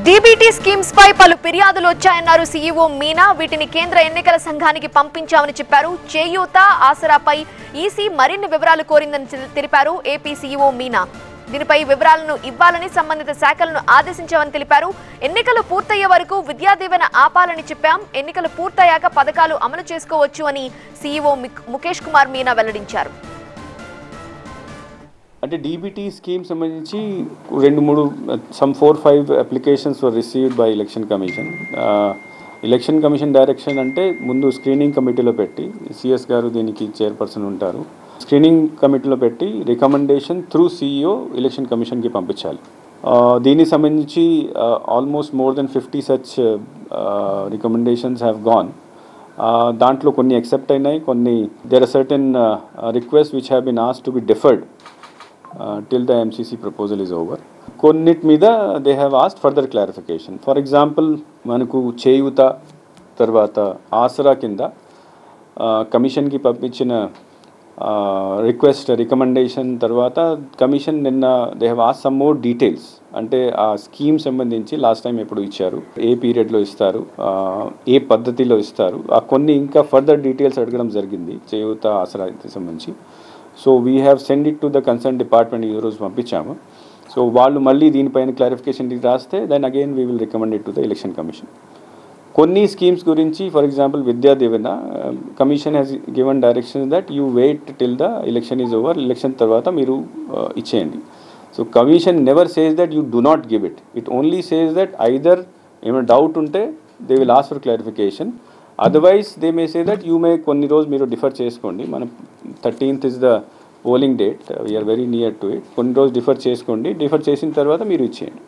DBT schemes పై పలు ఫిర్యాదులు వచ్చాయన్నారు CEO Meena. వీటిని కేంద్ర ఎన్నికల సంఘానికి పంపించామని చెప్పారు. చేయూత ఆసరాపై ఈసీ మరిన్ని వివరాలు కోరిందని తెలిపారు ఏపీ సీఈఓ మీనా. దీనిపై వివరాలను ఇవ్వాలని సంబంధిత శాఖలను ఆదేశించామని తెలిపారు. ఎన్నికలు పూర్తయ్యే వరకు విద్యా దీవెన ఆపాలని చెప్పాం. ఎన్నికలు పూర్తయ్యాక పథకాలు అమలు చేసుకోవచ్చు అని సీఈఓ ముఖేష్ కుమార్ మీనా వెల్లడించారు. అంటే డీబీటీ స్కీమ్ సంబంధించి 4-5 applications were received by election commission. Election commission direction అంటే ముందు స్క్రీనింగ్ కమిటీలో పెట్టి సిఎస్ గారు దీనికి చైర్పర్సన్ ఉంటారు. స్క్రీనింగ్ కమిటీలో పెట్టి రికమెండేషన్ త్రూ సిఇఓ ఎలక్షన్ కమిషన్కి పంపించాలి. దీనికి సంబంధించి almost more than 50 such recommendations have gone. దాంట్లో కొన్ని యాక్సెప్ట్ అయినాయి, కొన్ని there are certain request which have been asked to be deferred till the MCC proposal is over. కొన్నిటి మీద they have asked further clarification. For example మనకు చేయూత తర్వాత ఆసరా కింద కమిషన్కి పంపించిన రికమెండేషన్ తర్వాత కమిషన్ నిన్న they have asked some more details. అంటే ఆ స్కీమ్ సంబంధించి లాస్ట్ టైం ఎప్పుడు ఇచ్చారు, ఏ పీరియడ్లో ఇస్తారు, ఏ పద్ధతిలో ఇస్తారు, ఆ కొన్ని ఇంకా ఫర్దర్ డీటెయిల్స్ అడగడం జరిగింది చేయూత ఆసరా సంబంధించి. So we have send it to the concern department ఈరోజు పంపించాము. సో వాళ్ళు మళ్ళీ దీనిపైన క్లారిఫికేషన్ రాస్తే then again we will recommend it to the election commission. కొన్ని స్కీమ్స్ గురించి for example Vidya Deevena commission has given direction that you wait till the election is over, election తర్వాత మీరు ఇచ్చేయండి. So commission never says that you do not give it. It only says that either ఏమైనా doubt ఉంటే they will ask for clarification. Otherwise they may say that you may కొన్ని రోజు మీరు defer చేసుకోండి. మనం 13th is the polling date, we're very near to it. కొన్ని రోజు differ చేసుకోండి, డిఫర్ చేసిన తర్వాత మీరు ఇచ్చేయండి.